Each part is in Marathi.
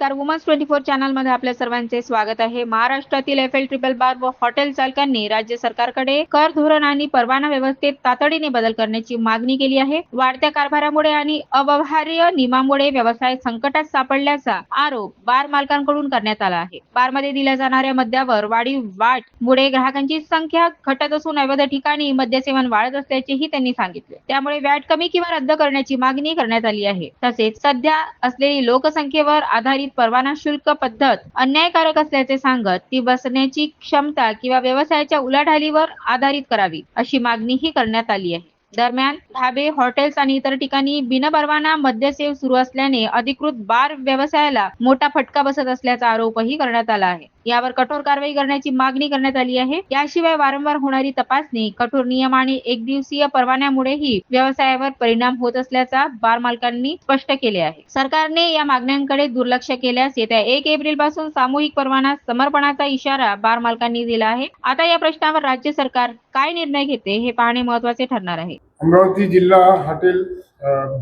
नमस्कार, वुमन्स 24 चॅनलमध्ये आपल्या सर्वांचे स्वागत आहे। महाराष्ट्रातील एफएल ट्रिपल बार व हॉटेल चालकांनी राज्य सरकारकडे कर धोरण आणि परवाना व्यवस्थेत तातडीने बदल करण्याची मागणी केली आहे। वाढत्या कारभारामुळे आणि अव्यवहार्य नियमांमुळे व्यवसाय संकटात सापडल्याचा आरोप बार मालकांकडून करण्यात आला आहे। बारमध्ये दिल्या जाणाऱ्या मद्यावर वाढीव वाट मुळे ग्राहकांची संख्या घटत असून अवैध ठिकाणी मद्यसेवन वाढत असल्याचेही त्यांनी सांगितले। त्यामुळे वॅट कमी किंवा रद्द करण्याची मागणी करण्यात आली आहे। तसेच सध्या असलेली लोकसंख्येवर आधारित परवाना शुल्क पद्धत अन्यायकारक असल्याचे सांगत ती बसण्याची क्षमता किंवा व्यवसायाच्या उलाढालीवर आधारित करावी अशी मागणीही करण्यात आली आहे। दरम्यान ढाबे, हॉटेल्स आणि इतर ठिकाणी बिनपरवाना मद्यसेवन सुरू असल्याने अधिकृत बार व्यवसायाला मोठा फटका बसत असल्याचा आरोपही करण्यात आला आहे। यावर कठोर कारवाई करण्याची मागणी करण्यात आली आहे। याशिवाय वारंवार होणारी तपासणी, कठोर नियम आणि एकदिवसीय परवान्यामुळेही व्यवसायावर परिणाम होत असल्याचा बार मालकांनी स्पष्ट केले आहे। सरकारने या मागण्यांकडे दुर्लक्ष केल्यास येत्या 1 एप्रिल पासून सामूहिक परवाना समर्पणाचा इशारा बार मालकांनी दिला आहे। आता या प्रश्नावर राज्य सरकार काय निर्णय घेते हे पाहणे महत्त्वाचे ठरणार आहे। अमरावती जिल्हा हॉटेल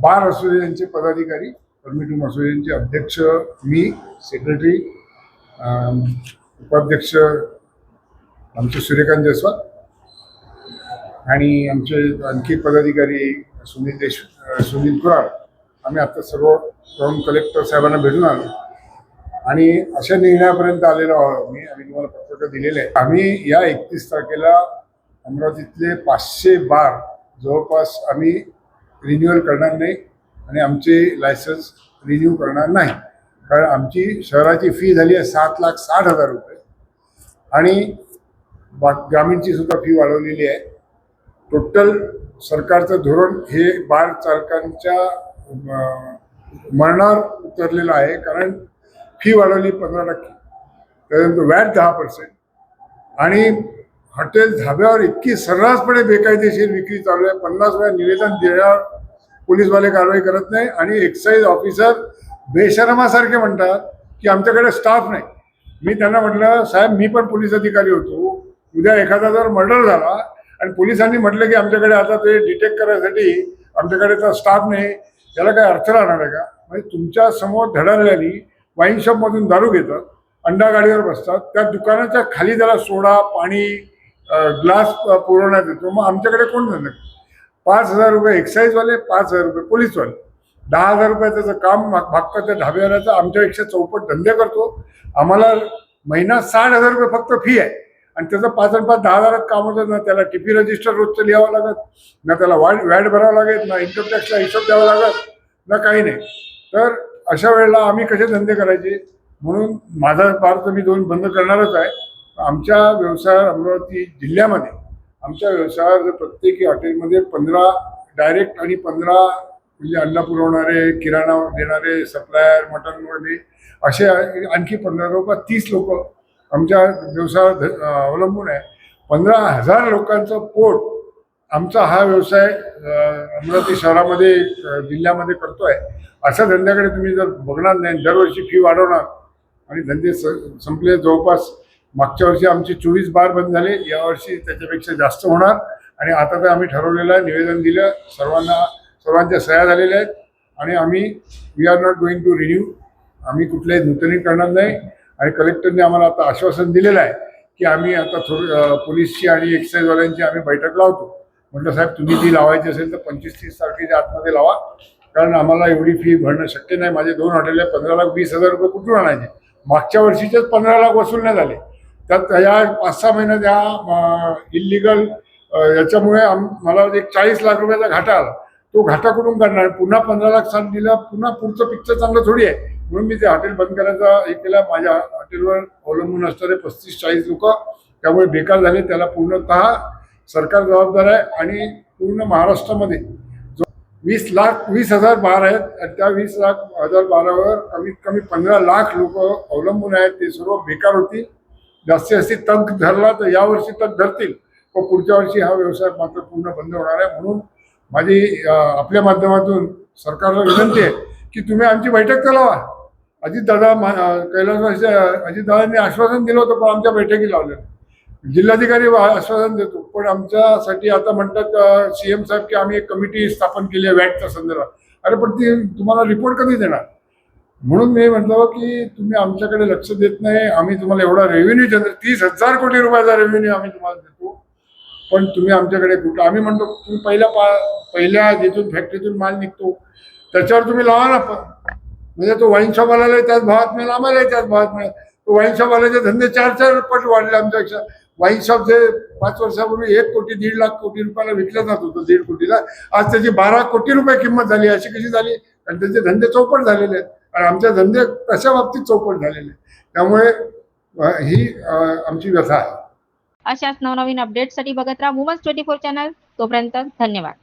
बार असोसिएशनचे पदाधिकारी, परमिट असोसिएशनचे अध्यक्ष मी, सेक्रेटरी, उपाध्यक्ष आमचे सूर्यकांत जयस्वाल आणि आमचे आणखी पदाधिकारी सुनील कुराड, आम्ही आता सर्व कलेक्टर साहेबांना भेटून आलो आणि अशा निर्णयापर्यंत आलेलो आहोत। आम्ही तुम्हाला पत्रक दिलेले आहे। आम्ही या 31 तारखेला अमरावतीतले 500 बार जवळपास आम्ही रिन्युअल करणार नाही आणि आमचे लायसन्स रिन्यू करणार नाही, कारण आमची शहराची फी झाली आहे 7,60,000 रुपये आणि ग्रामीणची सुद्धा फी वाढवलेली आहे। टोटल सरकारचं धोरण हे बार चालकांच्या मरणावर उतरलेलं आहे, कारण फी वाढवली 15%, त्यानंतर वॅट 10% आणि हॉटेल धाब्यावर इतकी सर्रासपणे बेकायदेशीर विक्री चालू आहे। 50 वेळा निवेदन दिल्यावर पोलीसवाले कारवाई करत नाही आणि एक्साईज ऑफिसर बेशरमासारखे म्हणतात की आमच्याकडे स्टाफ नाही। मी त्यांना म्हटलं, साहेब मी पण पोलीस अधिकारी होतो, उद्या एखादा जर मर्डर झाला आणि पोलिसांनी म्हटलं की आमच्याकडे आता ते डिटेक्ट करायसाठी आमच्याकडे तर स्टाफ नाही, याला काय अर्थ राहणार आहे का? म्हणजे तुमच्या समोर धडाडलेली वाईन शॉपमधून दारू घेतात, अंडा गाडीवर बसतात, त्या दुकानाच्या खाली त्याला सोडा, पाणी, ग्लास पुरवण्यात येतो, मग आमच्याकडे कोण जाणार? 5,000 रुपये एक्साईजवाले, 5,000 रुपये पोलीसवाले, 10,000 रुपये त्याचं काम भागतं त्या ढाब्यावरचं, आमच्यापेक्षा चौपट धंदे करतो। आम्हाला महिना 60,000 रुपये फक्त फी आहे आणि त्याचं 5 आणि 5 10,000 काम होतं ना। त्याला टीपी रजिस्टर रोजचं लिहावं लागत, ना त्याला वॅट भरावं लागेल, ना इन्कम टॅक्सला हिशोब द्यावा लागत, ना काही नाही। तर अशा वेळेला आम्ही कसे धंदे करायचे? म्हणून माझा बार तर मी 2 बंद करणारच आहे। आमच्या व्यवसायावर अमरावती जिल्ह्यामध्ये आमच्या व्यवसायावर जर प्रत्येकी हॉटेलमध्ये 15 डायरेक्ट आणि 15 म्हणजे अन्न पुरवणारे, किराणा देणारे, सप्लायर, मटन वगैरे असे आणखी 15 लोक, 30 लोक आमच्या व्यवसायावर अवलंबून आहे। 15,000 लोकांचं पोट आमचा हा व्यवसाय अमरावती शहरामध्ये, जिल्ह्यामध्ये करतोय। अशा धंद्याकडे तुम्ही जर बघणार नाही, दरवर्षी फी वाढवणार आणि धंदे संपले। जवळपास मागच्या वर्षी आमचे 24 बार बंद झाले, यावर्षी त्याच्यापेक्षा जास्त होणार आणि आता तर आम्ही ठरवलेलं आहे, निवेदन दिलं, सर्वांच्या सह्या झालेल्या आहेत आणि आम्ही we are not going to renew, आम्ही कुठल्याही नूतनीकरण करणार नाही। आणि कलेक्टरने आम्हाला आता आश्वासन दिलेलं आहे की आम्ही आता पोलीसची आणि एक्साईजवाल्यांची आम्ही बैठक लावतो। म्हटलं साहेब, तुम्ही ती लावायची असेल तर 25-30 तारखेच्या आतमध्ये लावा, कारण आम्हाला एवढी फी भरणं शक्य नाही। माझे 2 हॉटेल आहे, 15,20,000 रुपये कुठून आणायचे? मागच्या वर्षीचेच 15 लाख वसूल नाही झाले, त्यात या 5-6 महिन्यात या इलिगल याच्यामुळे मला एक 40 लाख रुपयाचा घाटा आला। तो घाटा कुठून करणार? पुन्हा 15 लाख साथ दिला, पुन्हा पुढचं पिक्चर चांगलं थोडी आहे। म्हणून मी ते हॉटेल बंद करायचा हे केला। माझ्या हॉटेलवर अवलंबून असणारे 35-40 लोक त्यामुळे बेकार झाले, त्याला पूर्णतः सरकार जबाबदार आहे आणि पूर्ण महाराष्ट्रामध्ये 20,000 बार आहेत आणि त्या 20,000 बारावर कमीत कमी 15 लाख लोक अवलंबून आहेत। ते सर्व बेकार होतील। जास्तीत तग धरला तर यावर्षी तग धरतील, व पुढच्या वर्षी हा व्यवसाय मात्र पूर्ण बंद होणार आहे। म्हणून माझी आपल्या माध्यमातून सरकारला विनंती आहे की तुम्ही आमची बैठक चालवा। अजितदादा अजितदादांनी आश्वासन दिलं होतं, पण आमच्या बैठकी लावल्या। जिल्हाधिकारी आश्वासन देतो, पण आमच्यासाठी आता म्हणतात CM साहेब की आम्ही एक कमिटी स्थापन केली आहे वॅटच्या संदर्भात। अरे पण ती तुम्हाला रिपोर्ट कधी देणार? म्हणून मी म्हटलं की तुम्ही आमच्याकडे लक्ष देत नाही, आम्ही तुम्हाला एवढा रेव्हेन्यू जनरेट 30,000 कोटी रुपयाचा रेव्हेन्यू आम्ही तुम्हाला देतो, पण तुम्ही आमच्याकडे कुठं, आम्ही म्हणतो तुम्ही पहिल्या जिथून फॅक्टरीतून माल निघतो त्याच्यावर तुम्ही लावा ना, म्हणजे तो वाईन शॉपवाल्यालाही त्याच भावात मिळेल, आम्हालाही त्याच भावात मिळेल. तो वाईन शॉपवाल्याचे धंदे 4 पट वाढले आमच्यापेक्षा. वाईन शॉप जे 5 वर्षापूर्वी 1 कोटी 1.5 लाख कोटी रुपयाला विकलं जात होतं, 1.5 कोटीला, आज त्याची 12 कोटी रुपये किंमत झाली. अशी कशी झाली? आणि त्यांचे धंदे चौपट झालेले आहेत आणि आमचे धंदे कशा बाबतीत चौपट झालेले आहेत. त्यामुळे ही आमची व्यथा आहे. अशाच नवनवीन अपडेट्ससाठी बघत राहा वुमन्स 24 चॅनल. तोपर्यंत धन्यवाद.